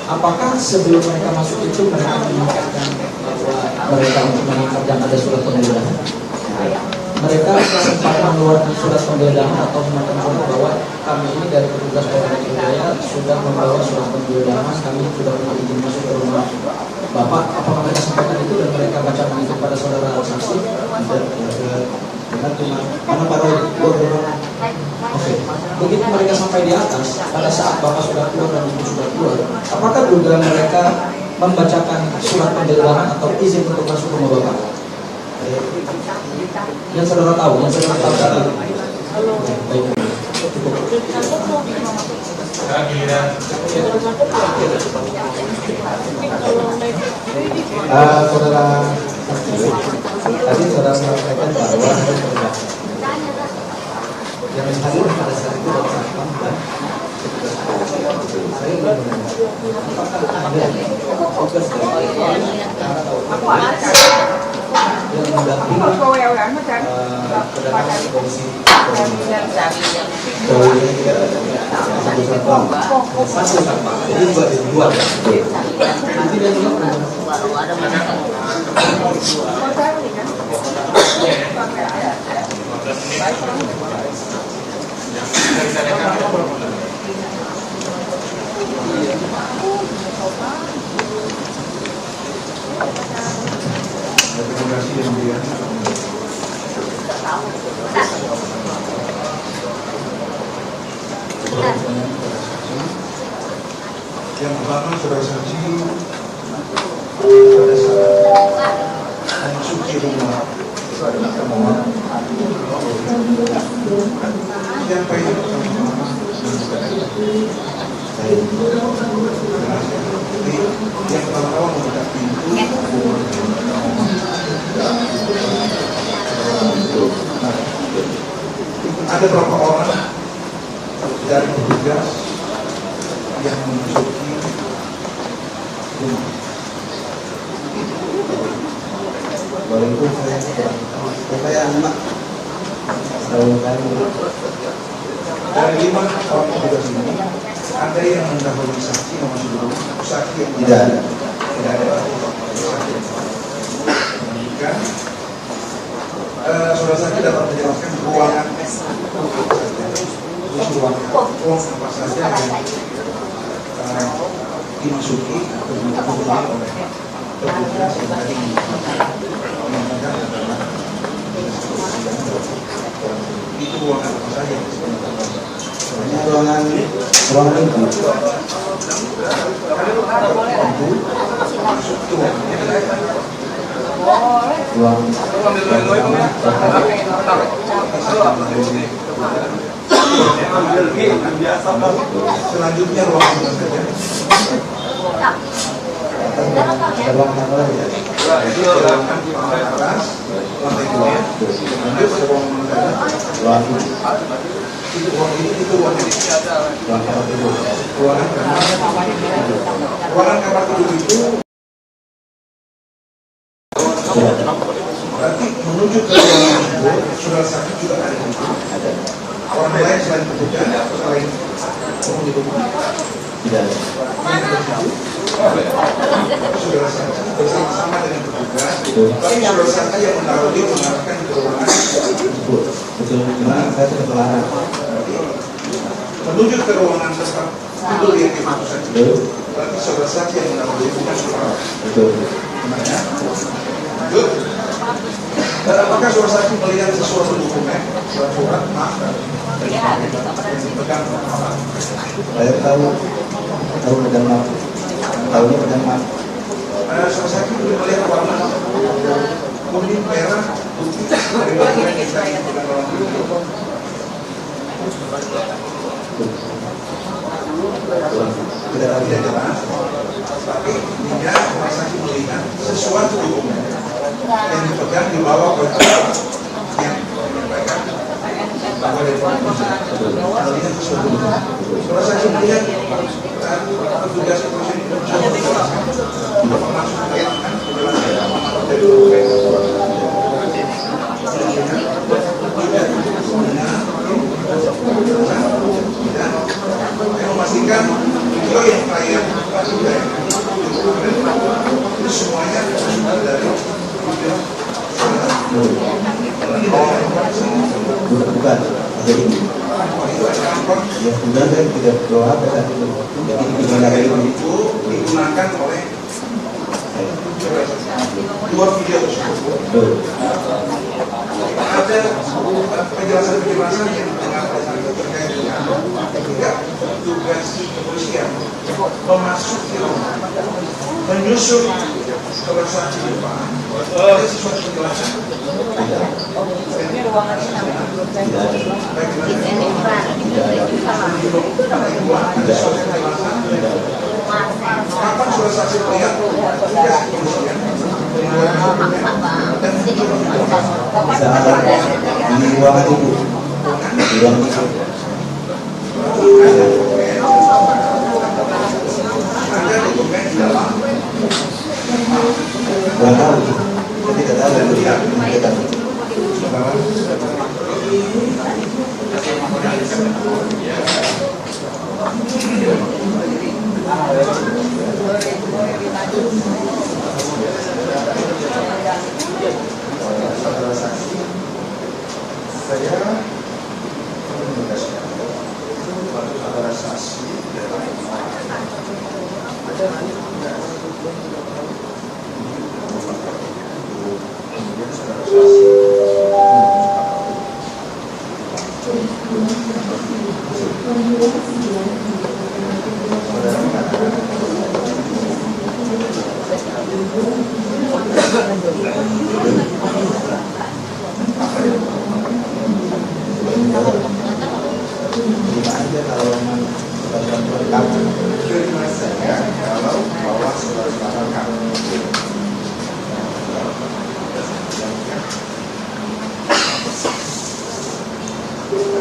apakah sebelum mereka masuk itu mereka menyampaikan bahwa mereka untuk meningkatkan ada surat penggeledahan? Mereka sempat mengeluarkan surat penggeledahan atau menekankan bahwa kami ini dari petugas Polda Metro Jaya sudah membawa surat penggeledahan, kami sudah izin masuk ke rumah Bapak. Apakah mereka sampaikan itu dan mereka bacakan itu pada saudara saksi? Benar cuma karena baru oke. Begitu mereka sampai di atas, pada saat Bapak sudah keluar dan Ibu sudah keluar, apakah juga mereka membacakan surat penggeledahan atau izin untuk masuk rumah Bapak? Yang saudara tahu saat itu. Baik. Saudara, tadi saudara sampaikan bahwa yang hadir pada saat itu adalah satpam dan saya belum apakah ada tugas dari yang mendampingi kedatangan polisi masih satpam jadi dua nanti dia juga Terima kasih yang mulia. Yang pertama saudara saksi pada saat memasuki rumah termohon siapa yang pertama yang pertama membuka pintu ada beberapa orang dari petugas yang memasuki rumah. Waalaikumsalam. Saya anak dari 5 orang petugas ini ada yang mendahului saksi yang masuk dulu, saksi yang tidak ada kemudian saudara saksi dapat menjelaskan ruangan ruang apa saja yang dimasuki atau dikunjungi oleh petugas yang tadi menyampaikan adalah itu ruangan apa saja ruangan itu selanjutnya ruangan apa saja ruangan apa ya? Itu ruangan di atas lantai 2 lanjut ruangan itu ruang ini itu ruang ini ruangan kamar tidur itu berarti menuju ke ruangan itu saudara saksi juga ada di situ. Orang lain selain petugas atau selain penghuni rumah tidak ada. Saudara saksi bersama-sama dengan petugas, tapi saudara saksi yang mendahului mengarahkan ke ruangan tersebut. Betul, karena saya sudah melarang. Menuju ke ruangan tempat tidur yang dimaksud saksi. Berarti saudara saksi yang mendahului bukan saudara. Betul. Gimana? Lanjut. Apakah saudara saksi melihat sesuatu dokumen, surat-surat, maaf, pegang apa? Saya tahu pegang maaf. Tahunya pegang maaf. Saudara saksi belum melihat warna kuning, merah, putih dari dokumen yang saya pegang dalam itu. Tidak jelas, tapi hingga saudara saksi melihat sesuatu dokumen yang dipegang di bawah oleh yang menyampaikan bahwa dari melihat sesuatu. Saudara saksi melihat petugas kepolisian maksud memastikan video yang klien juga ya. Itu semuanya sudah dari bukan jadi ya sudah kan tidak doa pada itu jadi gimana itu itu digunakan oleh dua video tersebut. Ada penjelasan-penjelasan yang terkait dengan tugas kepolisian memasuki rumah, menyusun transaksi di depan. Ada sesuatu penjelasan. Ini ruangannya tidak ada Ada sesuatu penjelasan. Kapan sudah saksi melihat tugas kepolisian? saat di ruangan itu di ruangan itu Ada dokumen di dalam nggak tahu tapi tidak tahu dan melihat kita saya menugaskan saudara saksi kemudian saudara saksi saudara mengatakan aja kalau memang kita lengkap terima saya kalau bawa saudara kami.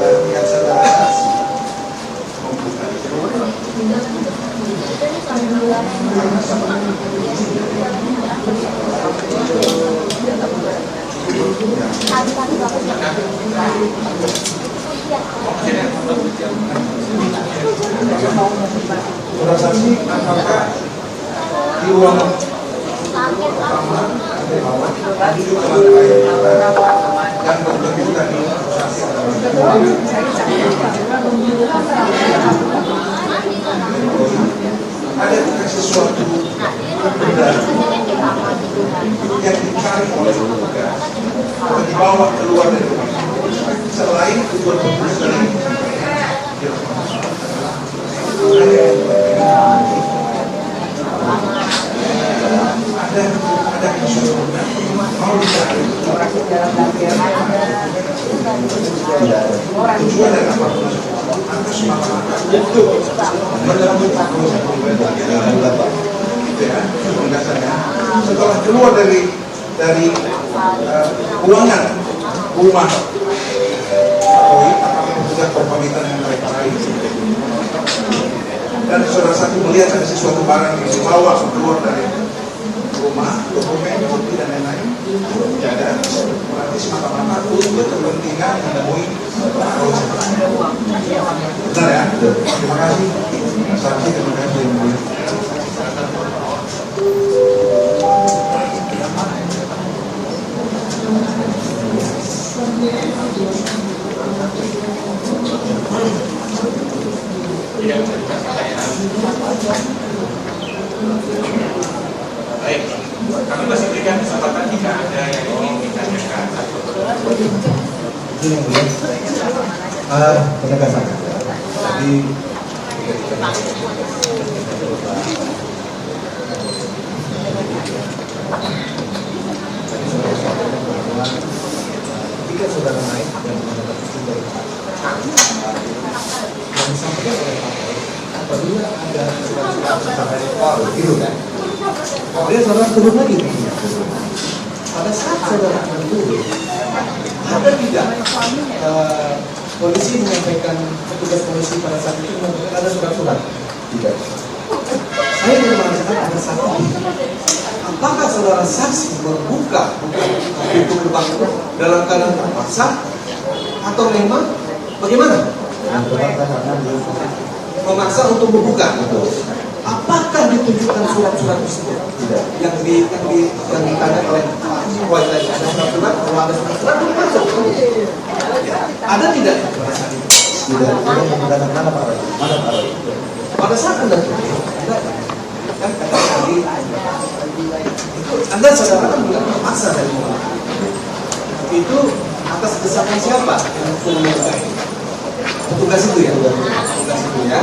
Lihat saudara saksi membuka saudara saksi apakah di ruangan pertama ada bawah duduk ke lantai dan begitu tadi saksi ada sesuatu yang dicari oleh petugas atau dibawa keluar dari rumah selain tujuan petugas dari ada sesuatu mau dicari tujuan dari apa atas masyarakat itu menyambut setelah keluar dari ruangan rumah apakah petugas pemamitan yang mereka raih dan saudara satu melihat ada sesuatu barang yang dibawa keluar dari rumah, dokumen, bukti dan lain-lain tidak ada berarti semata-mata untuk kepentingan menemui polisi. Benar ya? Terima kasih saksi, terima kasih yang mulia. Baik, kami masih berikan kesempatan jika ada yang ingin ditanyakan. ini yang boleh penegasan tadi ketika saudara naik dan mendapat izin dari yang disampaikan oleh Pak apabila ada surat itu kan kemudian saudara turun lagi pada saat saudara akan turun ada tidak polisi menyampaikan petugas polisi pada saat itu menyampaikan ada surat-surat tidak saya ingin mengatakan ada satu apakah saudara saksi membuka pintu gerbang itu dalam keadaan terpaksa atau memang bagaimana memaksa untuk membuka menunjukkan surat-surat tersebut? Tidak. Yang ditanya oleh White ada surat-surat, kalau ada surat-surat belum masuk. Ada tidak itu pada saat itu? Tidak. Tidak menggunakan mana Pak Roy? Mana Pak Roy? Pada saat Anda cuti, Anda kan kata tadi itu Anda saudara kan bilang memaksa dari mulai. Itu atas desakan siapa yang suruh membuka ini? Petugas itu ya, petugas itu ya.